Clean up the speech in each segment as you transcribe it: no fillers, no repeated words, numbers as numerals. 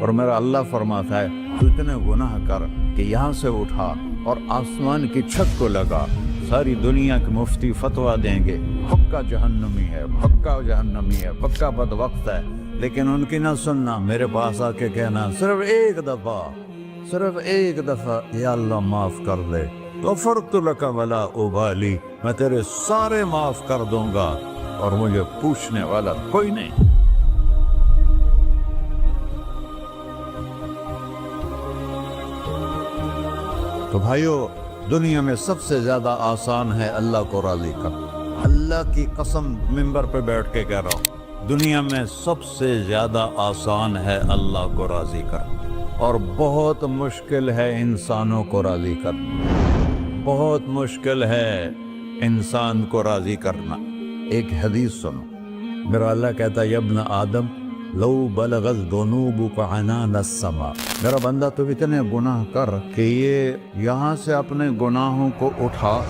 اور میرا اللہ فرماتا ہے تو اتنے گناہ کر کہ یہاں سے اٹھا اور آسمان کی چھت کو لگا، ساری دنیا کے مفتی فتویٰ دیں گے پکا جہنمی ہے، پکا جہنمی ہے، پکا بدبخت ہے، لیکن ان کی نہ سننا، میرے پاس آ کے کہنا صرف ایک دفعہ یا اللہ معاف کر دے، غفرت لک ولا ابالی، میں تیرے سارے معاف کر دوں گا اور مجھے پوچھنے والا کوئی نہیں۔ تو بھائیو، دنیا میں سب سے زیادہ آسان ہے اللہ کو راضی کرنا، اللہ کی قسم منبر پہ بیٹھ کے کہہ رہا ہوں، دنیا میں سب سے زیادہ آسان ہے اللہ کو راضی کرنا، اور بہت مشکل ہے انسانوں کو راضی کرنا، بہت مشکل ہے انسان کو راضی کرنا۔ ایک حدیث سنو، میرا اللہ کہتا ہے یا ابن آدم لو بلغت ذنوبک عنان السماء، میرا بندہ تو اتنے گناہ کر کہ یہ یہاں سے اپنے گناہوں کو اٹھا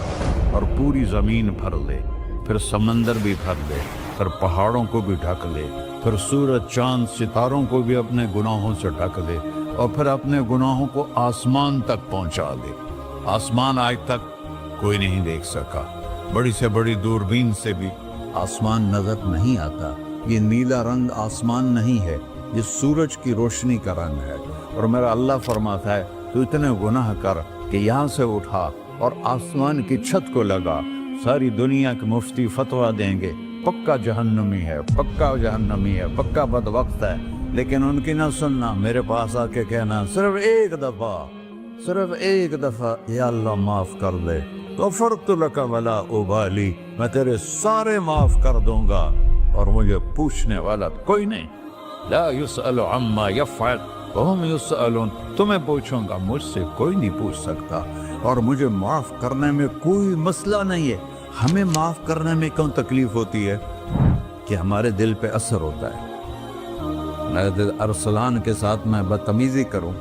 اور پوری زمین بھر لے، پھر سمندر بھی بھر لے، پھر پہاڑوں کو بھی ڈھک لے، پھر سورج چاند ستاروں کو بھی اپنے گناہوں سے ڈھک لے، اور پھر اپنے گناہوں کو آسمان تک پہنچا دے۔ آسمان آج تک کوئی نہیں دیکھ سکا، بڑی سے بڑی دوربین سے بھی آسمان نظر نہیں آتا۔ یہ نیلا رنگ آسمان نہیں ہے، یہ سورج کی روشنی کا رنگ ہے۔ اور میرا اللہ فرماتا ہے تو اتنے گناہ کر کہ یہاں سے اٹھا اور آسمان کی چھت کو لگا، ساری دنیا کے مفتی فتویٰ دیں گے پکا جہنمی ہے، پکا جہنمی ہے، پکا بدبخت ہے، لیکن ان کی نہ سننا، میرے پاس آ کے کہنا صرف ایک دفعہ یا اللہ معاف کر دے، غفرت لک ولا ابالی، میں تیرے سارے معاف کر دوں گا اور مجھے پوچھنے والا کوئی نہیں۔ لا يسأل عما يفعل وهم يسألون، تمہیں پوچھوں گا، مجھ سے کوئی نہیں پوچھ سکتا، اور مجھے معاف کرنے میں کوئی مسئلہ نہیں ہے۔ ہمیں معاف کرنے میں کیوں تکلیف ہوتی ہے؟ کہ ہمارے دل پہ اثر ہوتا ہے۔ میرے دل ارسلان کے ساتھ میں بدتمیزی کروں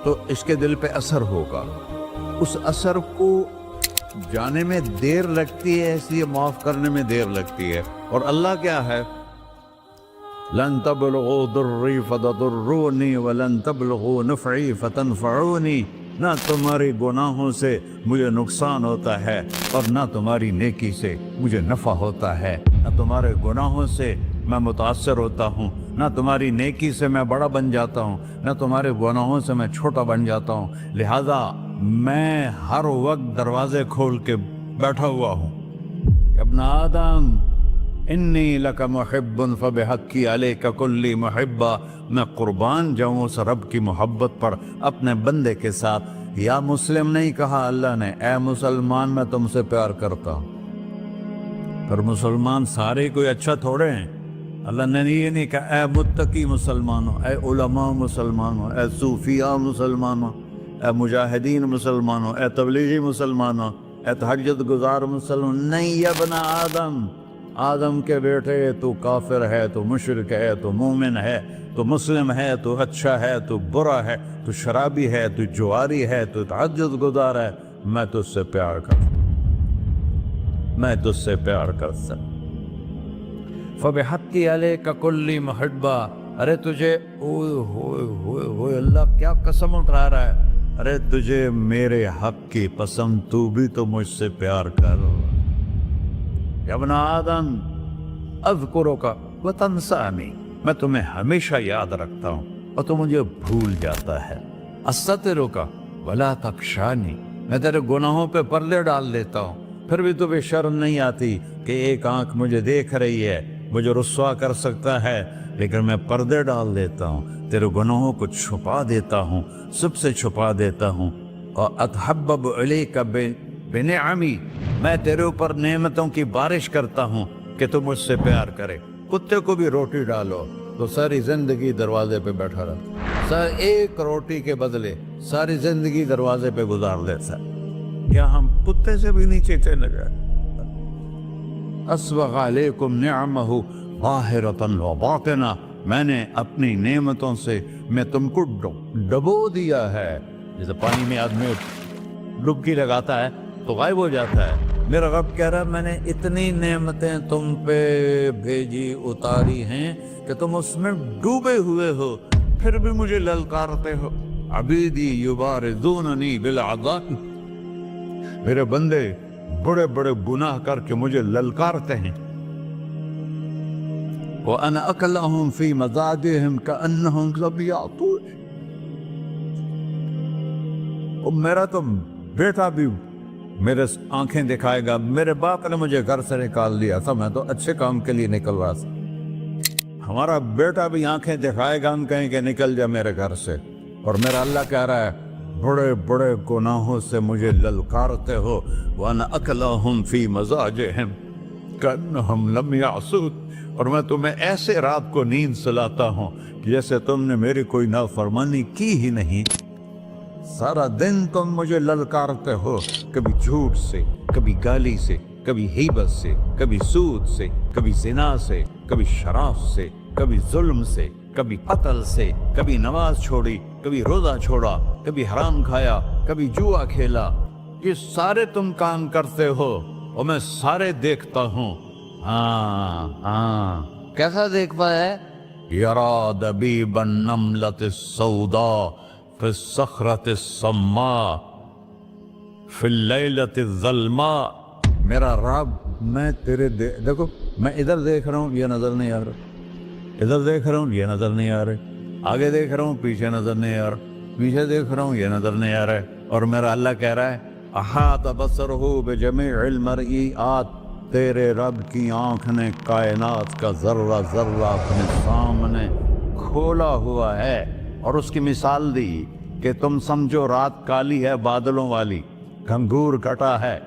تو اس کے دل پہ اثر ہوگا، اس اثر کو جانے میں دیر لگتی ہے، اس لیے معاف کرنے میں دیر لگتی ہے۔ اور اللہ کیا ہے؟ لن تبلغوا ضري فتضروني ولن تبلغوا نفعي فتنفعوني، نہ تمہاری گناہوں سے مجھے نقصان ہوتا ہے اور نہ تمہاری نیکی سے مجھے نفع ہوتا ہے، نہ تمہارے گناہوں سے میں متاثر ہوتا ہوں، نہ تمہاری نیکی سے میں بڑا بن جاتا ہوں، نہ تمہارے گناہوں سے میں چھوٹا بن جاتا ہوں، لہذا میں ہر وقت دروازے کھول کے بیٹھا ہوا ہوں۔ ابن آدم انی لک محب فبحقی علیک کلی محبہ، میں قربان جاؤں اس رب کی محبت پر اپنے بندے کے ساتھ۔ یا مسلم نہیں کہا اللہ نے، اے مسلمان میں تم سے پیار کرتا ہوں۔ پر مسلمان سارے کوئی اچھا تھوڑے ہیں، اللہ نے یہ نہیں کہا اے متقی مسلمانوں، اے علماء مسلمانوں، اے صوفیاء مسلمانوں، اے مجاہدین مسلمانوں، اے تبلیغی مسلمانوں، اے تہجد گزار مسلمان، نہیں یا ابن آدم، آدم کے بیٹے، تو کافر ہے، تو مشرک ہے، تو مومن ہے، تو مسلم ہے، تو اچھا ہے، تو برا ہے، تو شرابی ہے، تو جواری ہے، تو تہجد گزار ہے، میں تجھ سے پیار کرتا ہوں، میں تجھ سے پیار کرتا ہوں۔ فبحقی علیک کلی محبہ، ارے تجھے اوئے ہوئے ہوئے ہوئے، اللہ کیا قسم اٹھا رہا ہے، ارے تجھے میرے حق کی قسم، تو بھی تو مجھ سے پیار کر۔ یا ابن آدم اذکرک وتنسانی، میں تمہیں ہمیشہ یاد رکھتا ہوں اور تو مجھے بھول جاتا ہے۔ استترک ولا تخشانی، میں تیرے گناہوں پہ پردے ڈال دیتا ہوں، پھر بھی تمہیں شرم نہیں آتی کہ ایک آنکھ مجھے دیکھ رہی ہے، مجھے رسوا کر سکتا ہے، لیکن میں پردے ڈال دیتا ہوں، تیرے گناہوں کو چھپا دیتا ہوں، سب سے چھپا دیتا ہوں۔ اور اتحبب الیک بنعمی، میں تیرے اوپر نعمتوں کی بارش کرتا ہوں کہ تو مجھ سے پیار کرے۔ کتے کو بھی روٹی ڈالو تو ساری زندگی دروازے پہ بیٹھا رہتا، ایک روٹی کے بدلے ساری زندگی دروازے پہ گزار دیتا۔ کیا ہم کتے سے بھی نیچے چلے گئے؟ اسبغ علیکم نعمہ ظاہرۃ و باطنہ، میں نے اپنی نعمتوں سے میں تم کو ڈبو دیا ہے، جیسے پانی میں آدمی ڈبکی لگاتا ہے تو غائب ہو جاتا ہے۔ میرا رب کہہ رہا ہے میں نے اتنی نعمتیں تم پہ بھیجی، اتاری ہیں کہ تم اس میں ڈوبے ہوئے ہو، پھر بھی مجھے للکارتے ہو. عبیدی یبارزوننی بالعذاب، میرے بندے بڑے بڑے گناہ کر کے مجھے للکارتے ہیں. وَأَنَا أَكْلَهُمْ فِي مَزَاجِهِمْ كَأَنَّهُمْ لَمْ يَعْطُونِ. میرا تو بیٹا بھی میرے آنکھیں دکھائے گا. میرے باپ نے مجھے گھر سے نکال دیا تھا، میں تو اچھے کام کے لیے نکل رہا تھا. ہمارا بیٹا بھی آنکھیں دکھائے گا، ہم کہیں کہ نکل جا میرے گھر سے. اور میرا اللہ کہہ رہا ہے بڑے بڑے گناہوں سے مجھے للکارتے ہو. وَأَنَا أَكْلَهُمْ فِي مَزَاجِهِمْ كَأَنَّهُمْ لَمْ يَعْصُونِ. اور میں تمہیں ایسے رات کو نیند سلاتا ہوں کہ جیسے تم نے میری کوئی نافرمانی کی ہی نہیں. سارا دن تم مجھے للکارتے ہو، کبھی جھوٹ سے، کبھی گالی سے، کبھی غیبت سے، کبھی سود سے، کبھی زنا سے، کبھی شراب سے، کبھی ظلم سے، کبھی قتل سے، کبھی نماز چھوڑی، کبھی روزہ چھوڑا، کبھی حرام کھایا، کبھی جوا کھیلا. یہ سارے تم کام کرتے ہو اور میں سارے دیکھتا ہوں. کیسا دیکھ پایا؟ یرا دبیب النملۃ السوداء فی الصخرۃ الصماء فی اللیلۃ الظلماء. میرا رب میں تیرے دیکھو، میں ادھر دیکھ رہا ہوں یہ نظر نہیں آ رہا، ادھر دیکھ رہا ہوں یہ نظر نہیں آ رہے، آگے دیکھ رہا ہوں پیچھے نظر نہیں آ رہا، پیچھے دیکھ رہا ہوں یہ نظر نہیں آ رہا ہے. اور میرا اللہ کہہ رہا ہے احاط بصرہ بجمیع المرئیات. تیرے رب کی آنکھ نے کائنات کا ذرہ ذرہ اپنے سامنے کھولا ہوا ہے. اور اس کی مثال دی کہ تم سمجھو رات کالی ہے بادلوں والی، گھنگور کٹا ہے،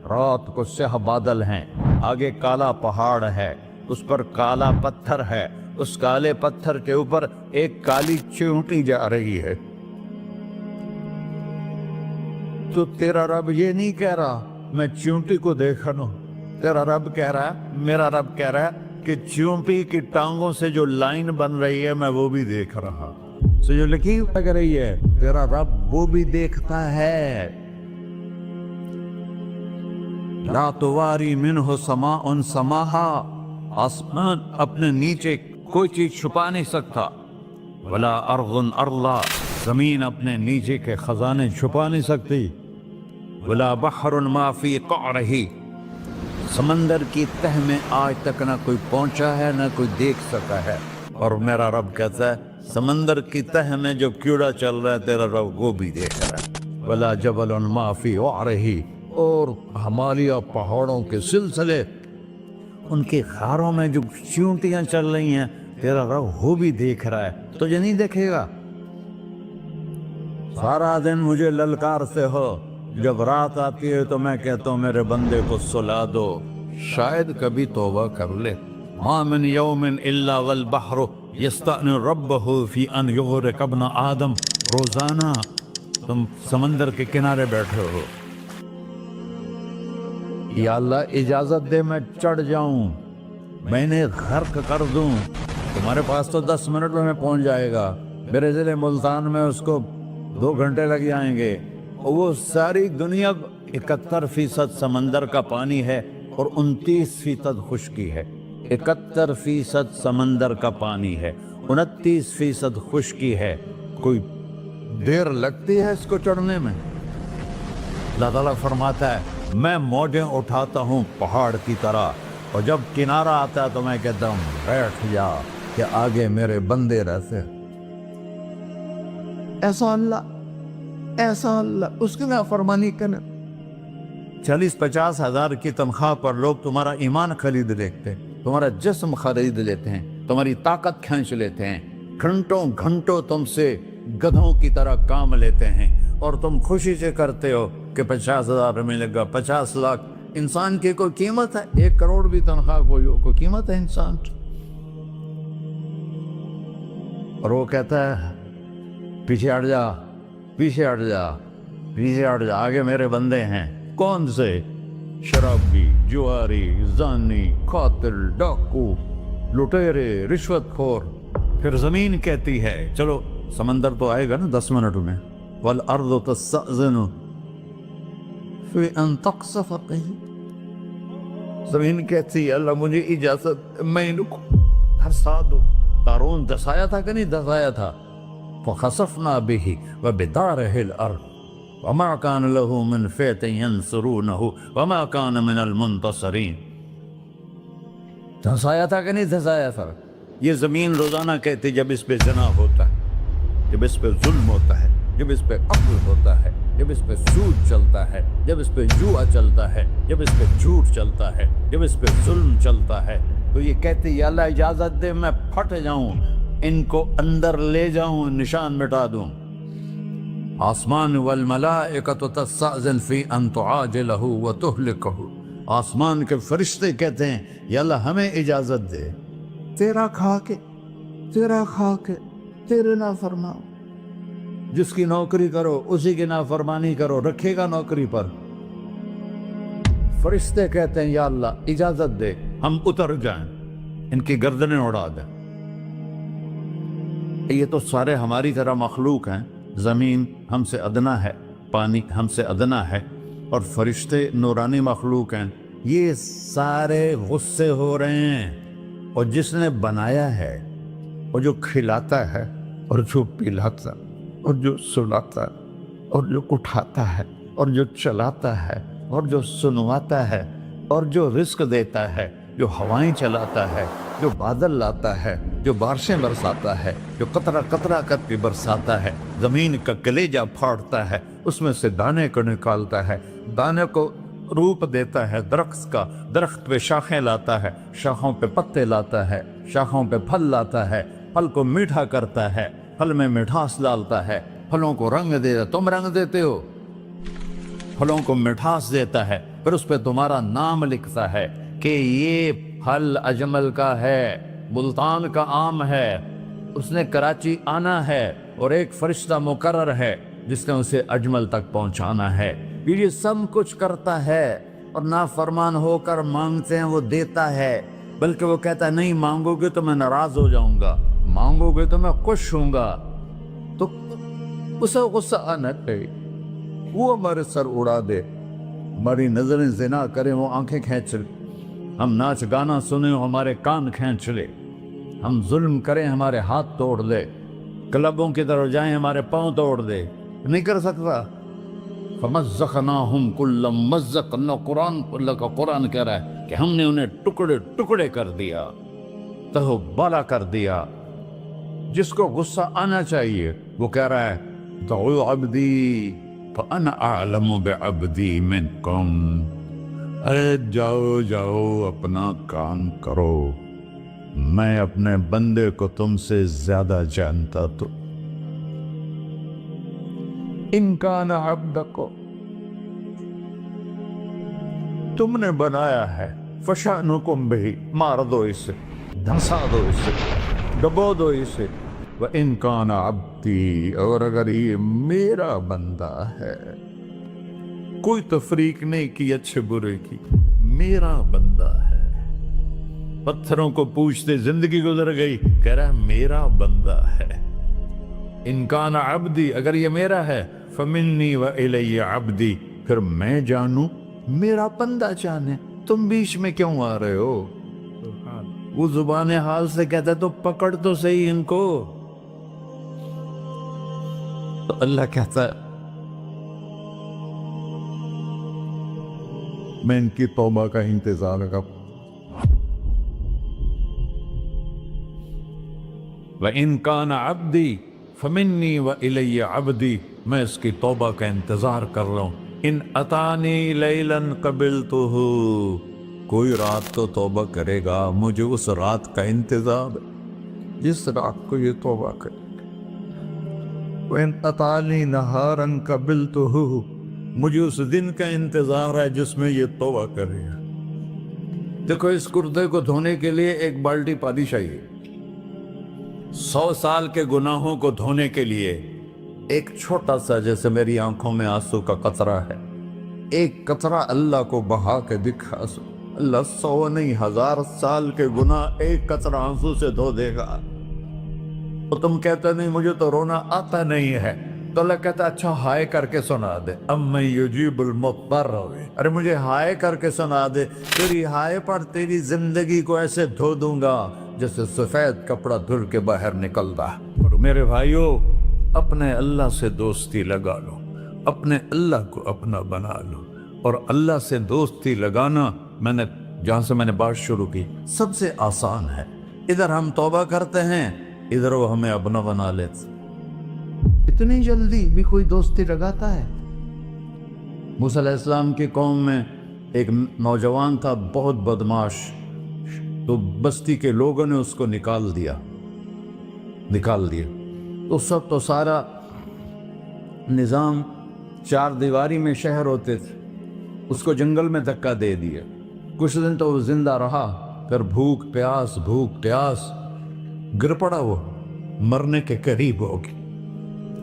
رات کو سیاہ بادل ہیں، آگے کالا پہاڑ ہے، اس پر کالا پتھر ہے، اس کالے پتھر کے اوپر ایک کالی چیونٹی جا رہی ہے. تو تیرا رب یہ نہیں کہہ رہا میں چیونٹی کو دیکھ رہا ہوں. تیرا رب کہہ رہا ہے، میرا رب کہہ رہا ہے کہ چیونٹی کی ٹانگوں سے جو لائن بن رہی ہے میں وہ بھی دیکھ رہا. جو لکیر لگ رہی ہے تیرا رب وہ بھی دیکھتا ہے. لا تواری منہ سماء سماہا، آسمان اپنے نیچے کوئی چیز چھپا نہیں سکتا. ولا ارض ارضا، زمین اپنے نیچے کے خزانے چھپا نہیں سکتی. ولا بحر ما فی قعرہ، سمندر کی تہ میں آج تک نہ کوئی پہنچا ہے نہ کوئی دیکھ سکا ہے. اور میرا رب کہتا ہے سمندر کی تہ میں جو کیڑا چل رہا ہے تیرا رب وہ بھی دیکھ رہا ہے. ولا جبل ما فی وعرہ، اور ہمالیہ پہاڑوں کے سلسلے ان کے خاروں میں جو چیونٹیاں چل رہی ہیں تیرا رب وہ بھی دیکھ رہا ہے. تجھے نہیں دیکھے گا؟ سارا دن مجھے للکارتے ہو، جب رات آتی ہے تو میں کہتا ہوں میرے بندے کو سلا دو، شاید کبھی توبہ کر لے. ما من یوم الا والبحر یستأن ربہ فی ان یغرق ابن آدم. روزانہ تم سمندر کے کنارے بیٹھے ہو، یا اللہ اجازت دے میں چڑھ جاؤں، میں انہیں غرق کر دوں. تمہارے پاس تو 10 منٹ میں پہنچ جائے گا، میرے ضلع ملتان میں اس کو 2 گھنٹے لگ جائیں گے. وہ ساری دنیا 71% سمندر کا پانی ہے اور 29% خشکی ہے. 71% سمندر کا پانی ہے، 29% خشکی ہے. کوئی دیر لگتی ہے اس کو چڑھنے میں؟ اللہ تعالیٰ فرماتا ہے میں موجیں اٹھاتا ہوں پہاڑ کی طرح، اور جب کنارہ آتا ہے تو میں کہتا ہوں بیٹھ جا کہ آگے میرے بندے رہتے. ایسا اللہ اس کی نافرمانی کرنا. 40-50 ہزار کی تنخواہ پر لوگ تمہارا ایمان خرید لیتے ہیں، تمہارا جسم خرید لیتے ہیں، تمہاری طاقت کھینچ لیتے ہیں، گھنٹوں گھنٹوں تم سے گدھوں کی طرح کام لیتے ہیں، اور تم خوشی سے کرتے ہو کہ 50,000 ملے گا، 50 لاکھ. انسان کی کوئی قیمت ہے؟ 1 کروڑ بھی تنخواہ کوئی قیمت ہے انسان؟ اور وہ کہتا ہے پیچھے ہٹ جا، پیچھے ہٹ جا، پیچھے ہٹ جا، آگے میرے بندے ہیں. کون سے؟ شرابی، جواری، زانی، قاتل، ڈاکو، لٹیرے، رشوت خور. پھر زمین کہتی ہے چلو سمندر تو آئے گا نا 10 منٹ میں. والارض تستأذن فی ان تقصف کہیں. زمین کہتی ہے اللہ مجھے اجازت، میں ان کو دھسا دو. قارون دھسایا تھا کہ نہیں دھسایا تھا؟ فخسفنا به وبداره الأرض وما كان له من فئة ينصرونه وما كان من المنتصرين. دھنسایا تھا کہ نہیں دھنسایا تھا؟ یہ زمین روزانہ کہتے جب اس پہ زنا ہوتا ہے، جب اس پہ ظلم ہوتا ہے، جب اس پہ قتل ہوتا ہے، جب اس پہ سود چلتا ہے، جب اس پہ جوا چلتا ہے، جب اس پہ جھوٹ چلتا ہے، جب اس پہ ظلم چلتا ہے، تو یہ کہتے یا اللہ اجازت دے میں پھٹ جاؤں، ان کو اندر لے جاؤں، نشان مٹا دوں. آسمان والملائکۃ تستأذن فی ان تعاجلہ وتہلکہ. آسمان کے فرشتے کہتے ہیں یا اللہ ہمیں اجازت دے، تیرا کھا کے تیرے نافرمان، جس کی نوکری کرو اسی کی نافرمانی کرو، رکھے گا نوکری پر. فرشتے کہتے ہیں یا اللہ اجازت دے ہم اتر جائیں، ان کی گردنیں اڑا دیں. یہ تو سارے ہماری طرح مخلوق ہیں، زمین ہم سے ادنا ہے، پانی ہم سے ادنا ہے، اور فرشتے نورانی مخلوق ہیں. یہ سارے غصے ہو رہے ہیں، اور جس نے بنایا ہے اور جو کھلاتا ہے اور جو پلاتا اور جو سلاتا اور جو اٹھاتا ہے اور جو چلاتا ہے اور جو سنواتا ہے اور جو رزق دیتا ہے، جو ہوائیں چلاتا ہے، جو بادل لاتا ہے، جو بارشیں برساتا ہے، جو قطرہ قطرہ کر کے برساتا ہے، زمین کا کلیجہ پھاڑتا ہے، اس میں سے دانے کو نکالتا ہے، دانے کو روپ دیتا ہے درخت کا، درخت پہ شاخیں لاتا ہے، شاخوں پہ پتے لاتا ہے، شاخوں پہ پھل لاتا ہے، پھل کو میٹھا کرتا ہے، پھل میں مٹھاس ڈالتا ہے، پھلوں کو رنگ دیتا ہے. تم رنگ دیتے ہو، پھلوں کو مٹھاس دیتا ہے، پھر اس پہ تمہارا نام لکھتا ہے کہ یہ پھل اجمل کا ہے، ملتان کا آم ہے، اس نے کراچی آنا ہے، اور ایک فرشتہ مقرر ہے جس نے اسے اجمل تک پہنچانا ہے. یہ سب کچھ کرتا ہے، اور نافرمان ہو کر مانگتے ہیں وہ دیتا ہے، بلکہ وہ کہتا ہے نہیں مانگو گے تو میں ناراض ہو جاؤں گا، مانگو گے تو میں خوش ہوں گا. تو اسے غصہ آنا چاہیے، وہ ہمارے سر اڑا دے، ہماری نظریں زنا کریں وہ آنکھیں کھینچ لے، ہم ناچ گانا سنیں ہمارے کان کھینچ لے، ہم ظلم کریں ہمارے ہاتھ توڑ دے، کلبوں کی طرف جائیں ہمارے پاؤں توڑ دے. نہیں کر سکتا. فَمَزَّقْنَاهُمْ كُلَّ مُمَزَّقٍ. اللہ کا قرآن کہہ رہا ہے کہ ہم نے انہیں ٹکڑے ٹکڑے کر دیا، تہو بالا کر دیا. جس کو غصہ آنا چاہیے وہ کہہ رہا ہے دعوا عبدی فَأَنَا أَعْلَمُ بِعَبْدِي مِنْكُمْ. ارے جاؤ جاؤ اپنا کام کرو، میں اپنے بندے کو تم سے زیادہ جانتا. تو ان کان عبدکم، تم نے بنایا ہے، فشانکم بہ، مار دو اسے، دھنسا دو اسے، ڈبو دو اسے. وَإِن كَانَ عَبْدِي، اور اگر یہ میرا بندہ ہے، کوئی تفریق نہیں کی اچھے برے کی، میرا بندہ ہے. پتھروں کو پوچھتے زندگی گزر گئی، کہہ رہا ہے میرا بندہ ہے. ان کان عبدی، اگر یہ میرا ہے، فمنی وإلی عبدی، پھر میں جانوں میرا بندہ جانے. تم بیچ میں کیوں آ رہے ہو؟ وہ زبان حال سے کہتا ہے تو پکڑ تو صحیح ان کو. تو اللہ کہتا ہے میں ان کی توبہ کا انتظار کروں. وَإِن كَانَ عَبْدِي فَمِنِّي وَإِلَيَّ عَبْدِي، میں اس کی توبہ کا انتظار کر رہا ہوں. ان اتانی لیلاً قبلتہ، کوئی رات تو توبہ کرے گا، مجھے اس رات کا انتظار ہے جس رات کو یہ توبہ کرے. وَإِنْ أَتَانِي نَهَارًا قَبِلْتُهُ، مجھے اس دن کا انتظار ہے جس میں یہ توبہ کرے گا. دیکھو اس کرتے کو دھونے کے لیے ایک بالٹی پانی چاہیے. 100 سال کے گناہوں کو دھونے کے لیے ایک چھوٹا سا، جیسے میری آنکھوں میں آنسو کا قطرہ ہے، ایک قطرہ اللہ کو بہا کے دکھا، اللہ 100 نہیں 1000 سال کے گناہ ایک قطرہ آنسو سے دھو دے گا. تو تم کہتے نہیں مجھے تو رونا آتا نہیں ہے، تو اللہ کہتا اچھا ہائے کر کے سنا دے. اَمَّن يُجِيبُ الْمُضْطَرَّ، ارے مجھے ہائے کر کے سنا دے، تیری ہائے پر تیری زندگی کو ایسے دھو دوں گا جیسے سفید کپڑا دھل کے باہر نکلتا. میرے بھائیو، اپنے اللہ سے دوستی لگا لو، اپنے اللہ کو اپنا بنا لو۔ اور اللہ سے دوستی لگانا جہاں سے میں نے بات شروع کی، سب سے آسان ہے۔ ادھر ہم توبہ کرتے ہیں، ادھر وہ ہمیں اپنا بنا لیتے۔ اتنی جلدی بھی کوئی دوستی لگاتا ہے؟ موسیٰ علیہ السلام کی قوم میں ایک نوجوان تھا، بہت بدماش، تو بستی کے لوگوں نے اس کو نکال دیا۔ تو سارا نظام چار دیواری میں شہر ہوتے تھے، اس کو جنگل میں دھکا دے دیا۔ کچھ دن تو وہ زندہ رہا، پھر بھوک پیاس گر پڑا، وہ مرنے کے قریب ہو گیا۔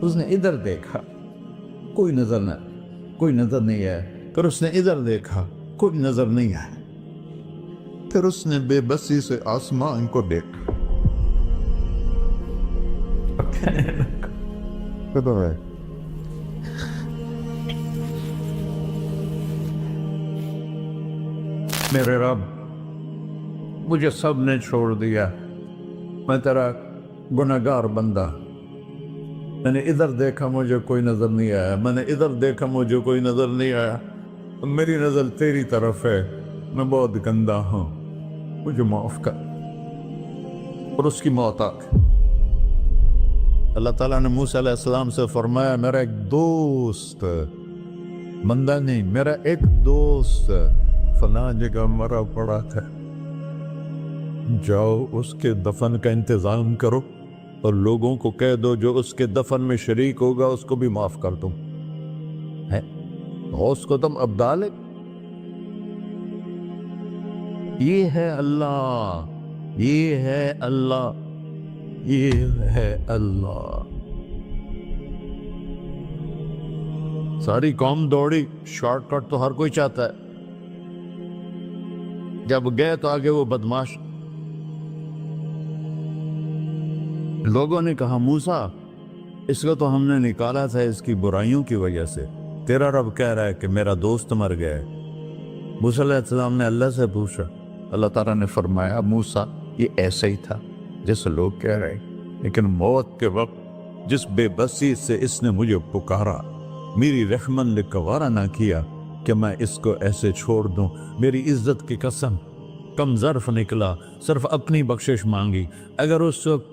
اس نے ادھر دیکھا، کوئی نظر نہیں آیا، پھر اس نے ادھر دیکھا، کوئی نظر نہیں آیا، پھر اس نے بے بسی سے آسمان کو دیکھا۔ میرے رب، مجھے سب نے چھوڑ دیا، میں تیرا گنہگار بندہ، میں نے ادھر دیکھا مجھے کوئی نظر نہیں آیا، میں نے ادھر دیکھا مجھے کوئی نظر نہیں آیا، میری نظر تیری طرف ہے، میں بہت گندا ہوں، مجھے معاف کر۔ اور اس کی موت آ گئی۔ اللہ تعالیٰ نے موسیٰ علیہ السلام سے فرمایا، میرا ایک دوست، بندہ نہیں، میرا ایک دوست فلاں جگہ مرا پڑا تھا، جاؤ اس کے دفن کا انتظام کرو اور لوگوں کو کہہ دو جو اس کے دفن میں شریک ہوگا اس کو بھی معاف کر دو۔ غوث کو تم ابدال ہے۔ یہ ہے اللہ، یہ ہے اللہ، یہ ہے اللہ۔ ساری قوم دوڑی، شارٹ کٹ تو ہر کوئی چاہتا ہے، جب گئے تو آگے وہ بدماش۔ لوگوں نے کہا، موسیٰ اس کو تو ہم نے نکالا تھا اس کی برائیوں کی وجہ سے، تیرا رب کہہ رہا ہے کہ میرا دوست مر گیا ہے۔ موسیٰ علیہ السلام نے اللہ سے پوچھا، اللہ تعالیٰ نے فرمایا، موسیٰ یہ ایسا ہی تھا جیسے لوگ کہہ رہے، لیکن موت کے وقت جس بے بسی سے اس نے مجھے پکارا، میری رحمت نے گوارا نہ کیا کہ میں اس کو ایسے چھوڑ دوں۔ میری عزت کی قسم، کم ظرف نکلا، صرف اپنی بخشش مانگی۔ اگر اس وقت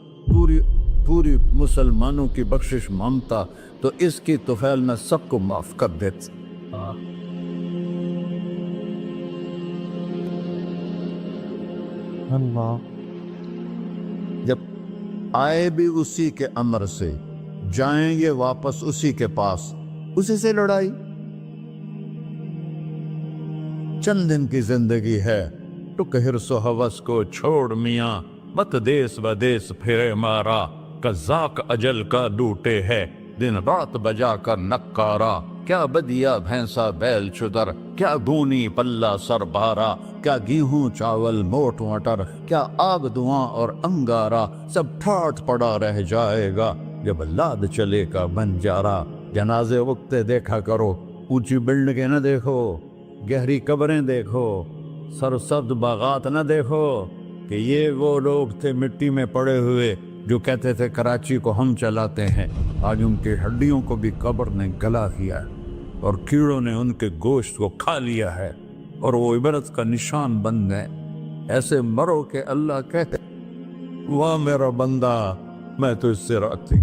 پوری مسلمانوں کی بخشش مانگتا تو اس کی طفیل میں سب کو معاف کر دیتا۔ اللہ جب آئے بھی اسی کے امر سے، جائیں گے واپس اسی کے پاس، اسی سے لڑائی۔ چند دن کی زندگی ہے، ٹک حرص و ہوس کو چھوڑ میاں، مت دیس بدیس پھرے مارا، قذاق اجل کا لوٹے ہے، دن رات بجا کر نکارا، کیا بدیا بھینسا بیل چدر، کیا گونی پلہ سر بارا، کیا گیہوں چاول موٹ مٹر، کیا آگ دھواں اور انگارا، سب ٹھاٹ پڑا رہ جائے گا جب لاد چلے کا بنجارا۔ جنازے وقتے دیکھا کرو، اونچی بلڈنگیں نہ دیکھو، گہری قبریں دیکھو، سرسبز باغات نہ دیکھو کہ یہ وہ لوگ تھے مٹی میں پڑے ہوئے جو کہتے تھے کراچی کو ہم چلاتے ہیں۔ آج ان کی ہڈیوں کو بھی قبر نے گلا کیا ہے اور کیڑوں نے ان کے گوشت کو کھا لیا ہے اور وہ عبرت کا نشان بن گئے۔ ایسے مرو کہ اللہ کہتے، واہ میرا بندہ، میں تو اس سے راضی۔